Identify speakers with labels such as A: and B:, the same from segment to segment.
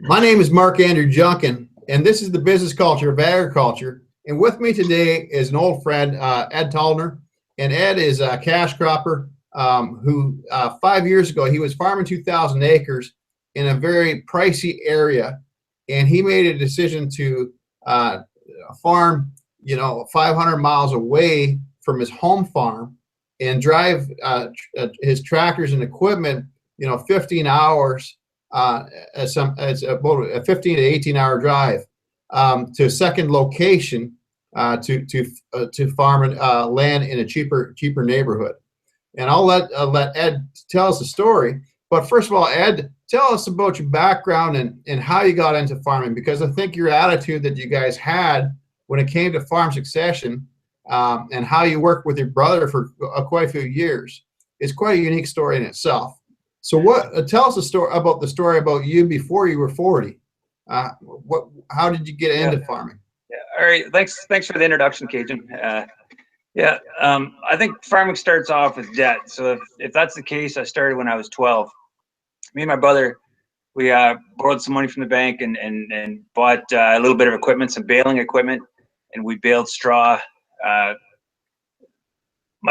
A: My name is Mark Andrew Junkin, and this is the business culture of agriculture. And with me today is an old friend, Ed Tollenaar. And Ed is a cash cropper who 5 years ago, he was farming 2,000 acres in a very pricey area. And he made a decision to farm, 500 miles away from his home farm and drive his tractors and equipment, 15 hours it's about a 15 to 18-hour drive to a second location to farm land in a cheaper neighborhood. And I'll let Ed tell us the story. But first of all, Ed, tell us about your background and how you got into farming, because I think your attitude that you guys had when it came to farm succession and how you worked with your brother for quite a few years is quite a unique story in itself. So tell us the story about you before you were 40. How did you get into farming?
B: Yeah. All right. Thanks for the introduction, Cajun. I think farming starts off with debt. So if that's the case, I started when I was 12. Me and my brother, we borrowed some money from the bank and bought a little bit of equipment, some baling equipment, and we baled straw. My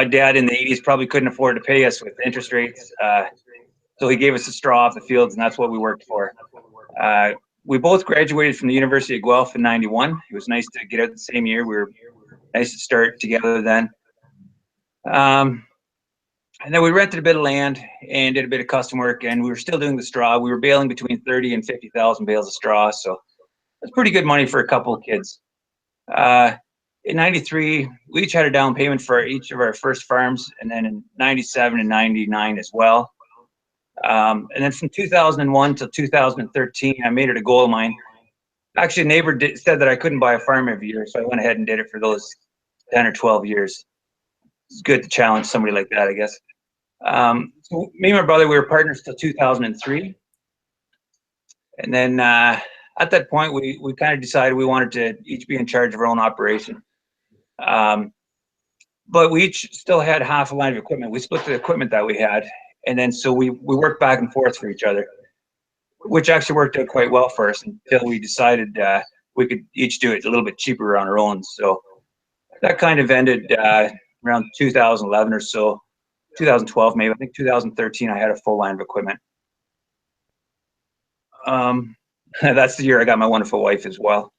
B: dad in the 80s probably couldn't afford to pay us with interest rates. So he gave us the straw off the fields, and that's what we worked for. We both graduated from the University of Guelph in '91. It was nice to get out the same year. We were nice to start together then. And then we rented a bit of land and did a bit of custom work, and we were still doing the straw. We were baling between 30 and 50,000 bales of straw, so that's pretty good money for a couple of kids. In '93, we each had a down payment for each of our first farms, and then in '97 and '99 as well. And then from 2001 to 2013, I made it a goal of mine. Actually, a neighbor said that I couldn't buy a farm every year, so I went ahead and did it for those 10 or 12 years. It's good to challenge somebody like that, I guess. So me and my brother, we were partners till 2003. And then at that point, we kind of decided we wanted to each be in charge of our own operation. But we each still had half a line of equipment. We split the equipment that we had. And then so we worked back and forth for each other, which actually worked out quite well for us until we decided we could each do it a little bit cheaper on our own. So that kind of ended around 2011 or so, 2012 maybe. I think 2013 I had a full line of equipment. That's the year I got my wonderful wife as well.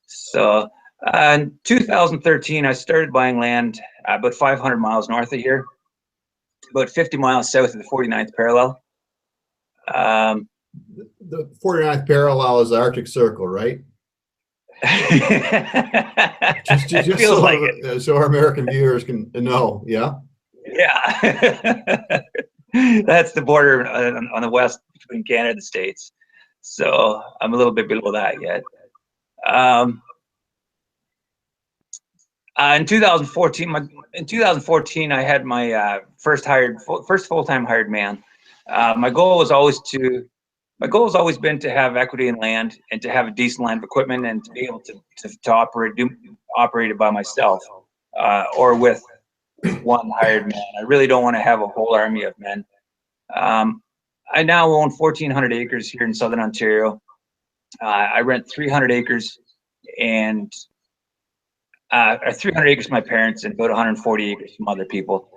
B: So in 2013 I started buying land about 500 miles north of here, about 50 miles south of the 49th parallel.
A: The 49th parallel is the Arctic Circle, right? just
B: feels
A: so,
B: like it.
A: So our American viewers can know, yeah?
B: Yeah. That's the border on the west between Canada and the States. So I'm a little bit below that yet. In 2014, I had my first full-time hired man. My goal has always been to have equity in land and to have a decent line of equipment and to be able to operate it by myself or with one hired man. I really don't want to have a whole army of men. I now own 1,400 acres here in Southern Ontario. I rent 300 acres and 300 acres to my parents and about 140 acres from other people.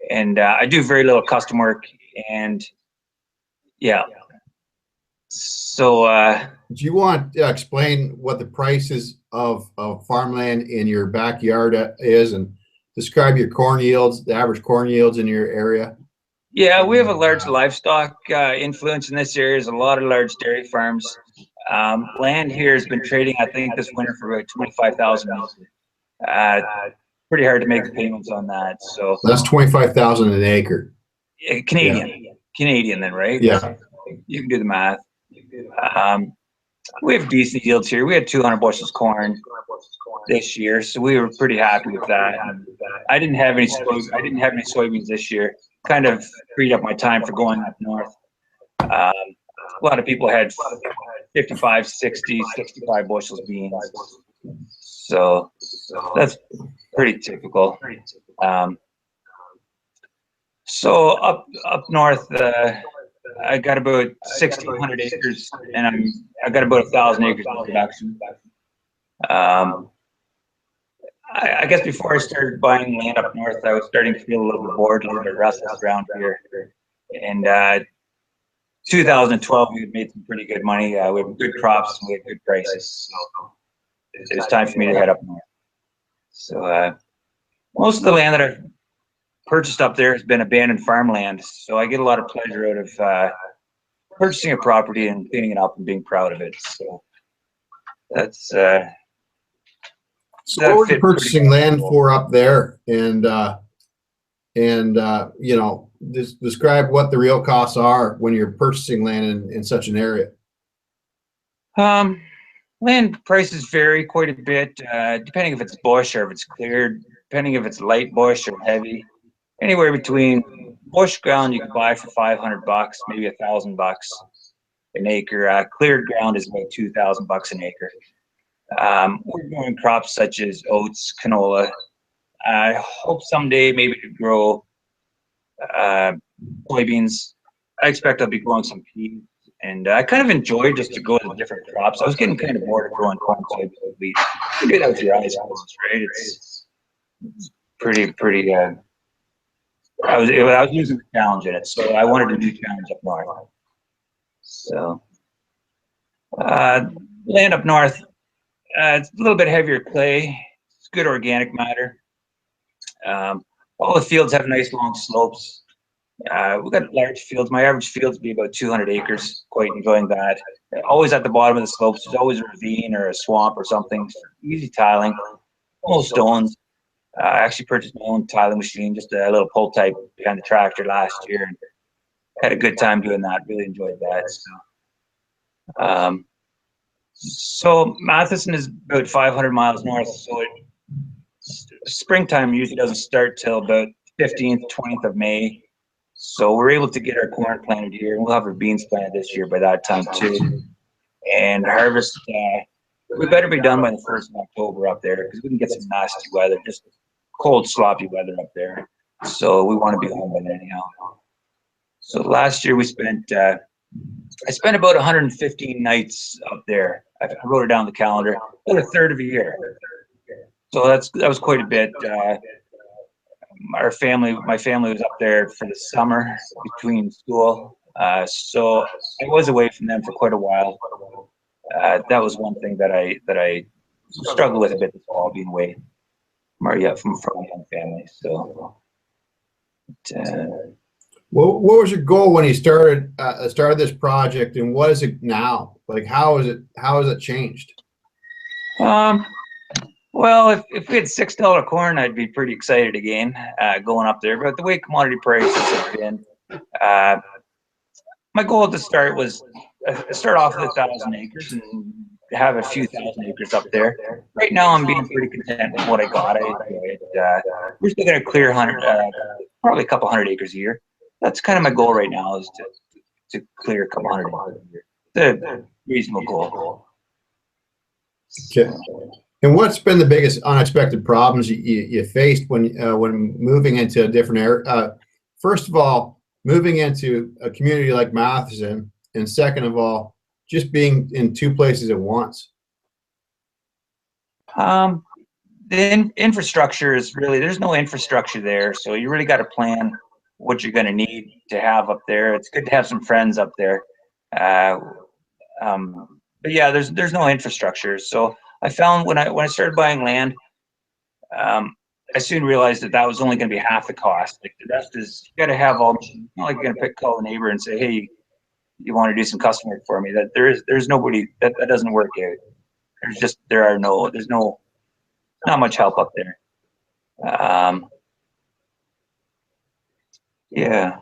B: And I do very little custom work, and yeah. So
A: do you want to explain what the prices of farmland in your backyard is and describe your corn yields, the average corn yields in your area?
B: Yeah, we have a large livestock influence in this area. There's a lot of large dairy farms. Land here has been trading, I think, this winter for about $25,000. Pretty hard to make the payments on that. So
A: that's $25,000 an acre.
B: Canadian. Yeah. Canadian then, right?
A: Yeah.
B: You can do the math. We have decent yields here. We had 200 bushels corn this year, so we were pretty happy with that. I didn't have any soybeans this year. Kind of freed up my time for going up north. A lot of people had 55, 60, 65 bushels beans. So that's pretty typical. So up north, I got about 1,600 acres, and I got about 1,000 acres of production. I guess before I started buying land up north, I was starting to feel a little bit bored, a little bit restless around here. And 2012, we had made some pretty good money. We had good crops and we had good prices. So it was time for me to head up north. So most of the land that I've purchased up there has been abandoned farmland. So I get a lot of pleasure out of purchasing a property and cleaning it up and being proud of it. So that's
A: so what were you purchasing land for up there? And you know, describe what the real costs are when you're purchasing land in such an area.
B: Land prices vary quite a bit, depending if it's bush or if it's cleared, depending if it's light bush or heavy. Anywhere between bush ground you can buy for $500, maybe $1,000 an acre. Cleared ground is about $2,000 an acre. We're growing crops such as oats, canola. I hope someday maybe to grow soybeans. I expect I'll be growing some peas, and I kind of enjoy just to go to different crops. I was getting kind of bored of growing corn, soybeans, wheat. You do that with your eyes closed, right? It's pretty. I was using the challenge in it, so I wanted a new challenge up north. So land up north, it's a little bit heavier clay. It's good organic matter. All the fields have nice long slopes. We've got large fields. My average fields be about 200 acres. Quite enjoying that. Always at the bottom of the slopes, there's always a ravine or a swamp or something. Easy tiling. No stones. I actually purchased my own tiling machine, just a little pull type behind the tractor last year, and had a good time doing that. Really enjoyed that. So Matheson is about 500 miles north. So springtime usually doesn't start till about 15th, 20th of May. So we're able to get our corn planted here, and we'll have our beans planted this year by that time too. And harvest, we better be done by the 1st of October up there, because we can get some nasty weather, just cold, sloppy weather up there. So we want to be home by then anyhow. So last year we spent, I spent about 115 nights up there. I wrote it down on the calendar, about a third of a year. So that was quite a bit. My family was up there for the summer between school, so I was away from them for quite a while. That was one thing that I struggled with a bit this fall, being away from my young family. So,
A: what was your goal when you started this project, and what is it now? Like, how has it changed?
B: Well, if we had $6 corn, I'd be pretty excited again, going up there. But the way commodity prices have been, my goal at the start was start off with 1,000 acres and have a few thousand acres up there. Right now, I'm being pretty content with what I got. I enjoy it. We're still going to clear probably a couple hundred acres a year. That's kind of my goal right now, is to clear a couple hundred acres a year. It's a reasonable goal.
A: Okay. And what's been the biggest unexpected problems you faced when moving into a different area? First of all, moving into a community like Matheson, and second of all, just being in two places at once.
B: The infrastructure is really, there's no infrastructure there, so you really got to plan what you're going to need to have up there. It's good to have some friends up there, but yeah, there's no infrastructure. So I found when I started buying land, I soon realized that was only going to be half the cost. Like, the rest is, you got to have all. It's not like you're going to call a neighbor and say, "Hey, you want to do some custom work for me?" That there's nobody that doesn't work out. There's not much help up there. Yeah.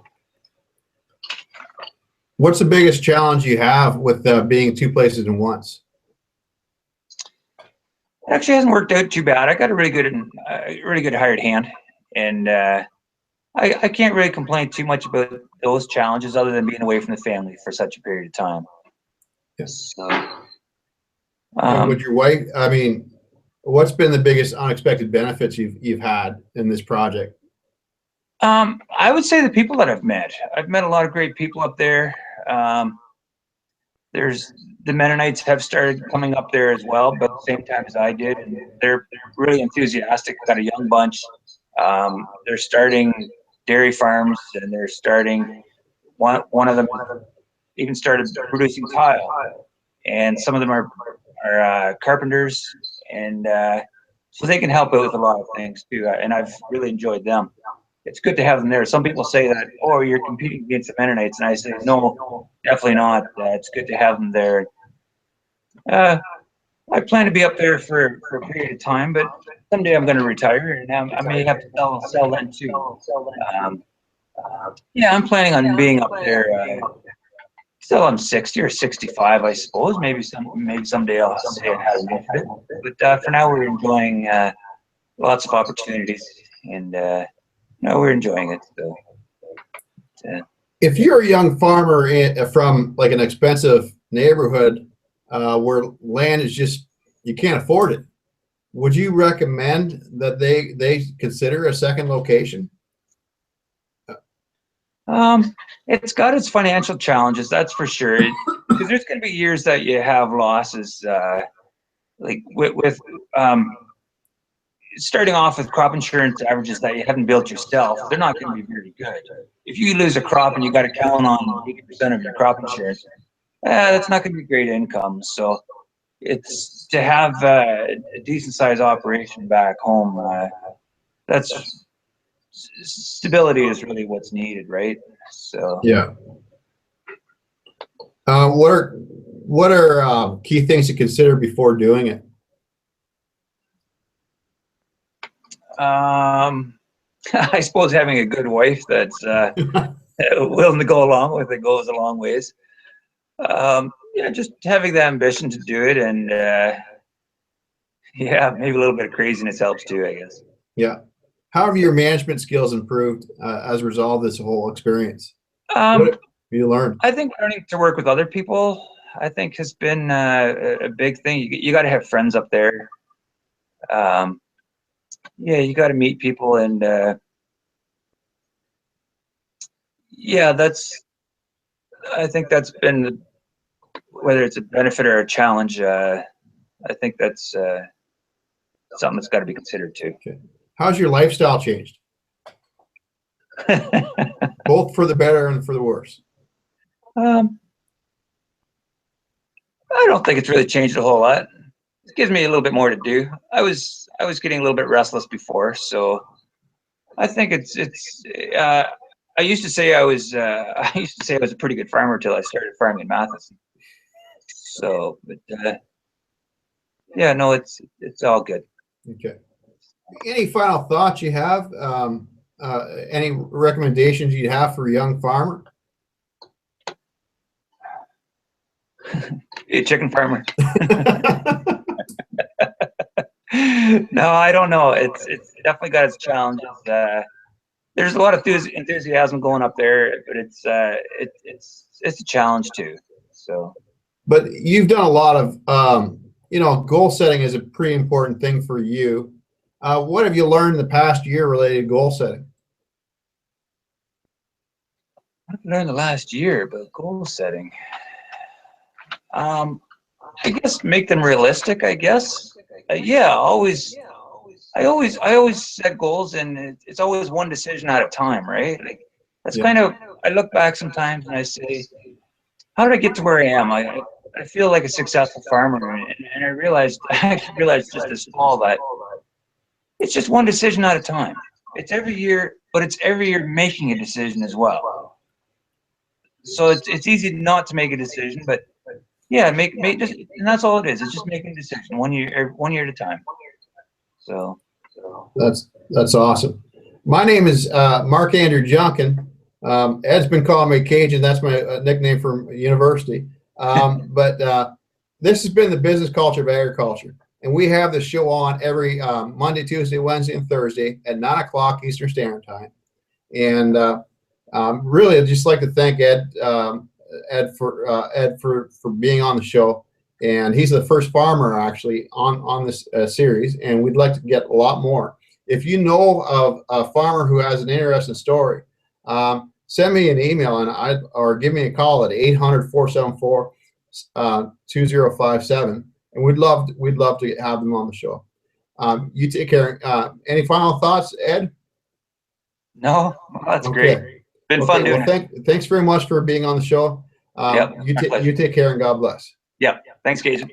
A: What's the biggest challenge you have with being two places at once?
B: It actually hasn't worked out too bad. I got a really good hired hand, and I can't really complain too much about those challenges, other than being away from the family for such a period of time.
A: Yes.
B: So,
A: would your wife? I mean, what's been the biggest unexpected benefits you've had in this project?
B: I would say the people that I've met a lot of great people up there. There's the Mennonites have started coming up there as well, but at the same time as I did, and they're really enthusiastic. Got a young bunch. They're starting dairy farms, and they're starting. One of them even started producing tile, and some of them are carpenters, and so they can help out with a lot of things too. And I've really enjoyed them. It's good to have them there. Some people say that, oh, you're competing against the Mennonites, and I say, no, definitely not. It's good to have them there. I plan to be up there for a period of time, but someday I'm going to retire, and I may have to sell then too. Yeah, I'm planning on being up there till I'm 60 or 65, I suppose. Maybe someday I'll say I had enough of it. But for now, we're enjoying lots of opportunities, and no, we're enjoying it. So,
A: if you're a young farmer from like an expensive neighborhood where land is just, you can't afford it, would you recommend that they consider a second location?
B: It's got its financial challenges, that's for sure. Because there's going to be years that you have losses, like with starting off with crop insurance averages that you haven't built yourself. They're not going to be very good. If you lose a crop and you got to count on 80% of your crop insurance, that's not going to be great income. So it's to have a decent sized operation back home. That's stability is really what's needed, right? So
A: yeah. What are key things to consider before doing it?
B: I suppose having a good wife that's willing to go along with it goes a long ways. Yeah, just having the ambition to do it, and yeah, maybe a little bit of craziness helps too, I guess.
A: Yeah. How have your management skills improved as a result of this whole experience? What have you learned?
B: I think learning to work with other people, I think, has been a big thing. You got to have friends up there. Yeah, you got to meet people, and yeah, I think that's been, whether it's a benefit or a challenge, I think that's something that's got to be considered too.
A: Okay. How's your lifestyle changed? Both for the better and for the worse.
B: I don't think it's really changed a whole lot. It gives me a little bit more to do. I was getting a little bit restless before, so I think it's I used to say I was a pretty good farmer till I started farming in Matheson. So, but yeah, no, it's all good.
A: Okay. Any final thoughts you have? Any recommendations you have for a young farmer?
B: A chicken farmer. No, I don't know. It's definitely got its challenges. There's a lot of enthusiasm going up there, but it's a challenge too. So,
A: but you've done a lot of goal setting is a pretty important thing for you. What have you learned in the past year related to goal setting?
B: What have I learned the last year about goal setting? I guess make them realistic. I guess. Yeah, I always set goals, and it's always one decision at a time, right? Like that's kind of. I look back sometimes and I say, how did I get to where I am? I feel like a successful farmer, and I actually realized just this fall that it's just one decision at a time. It's every year, but it's every year making a decision as well. So it's easy not to make a decision, but yeah, make just, and that's all it is. It's just making a decision one year at a time. So
A: that's awesome. My name is Mark Andrew Junkin. Ed's been calling me Cajun. That's my nickname from university. But this has been the Business Culture of Agriculture. And we have the show on every Monday, Tuesday, Wednesday, and Thursday at 9 o'clock Eastern Standard Time. And really, I'd just like to thank Ed for being on the show. And he's the first farmer actually on this series. And we'd like to get a lot more. If you know of a farmer who has an interesting story, send me an email or give me a call at 800-474-2057, and we'd love to have them on the show. You take care. Any final thoughts, Ed?
B: No, that's
A: Okay.
B: great. Been fun doing it.
A: Thanks very much for being on the show.
B: Yep,
A: You take care and God bless.
B: Yep. Thanks, Cajun.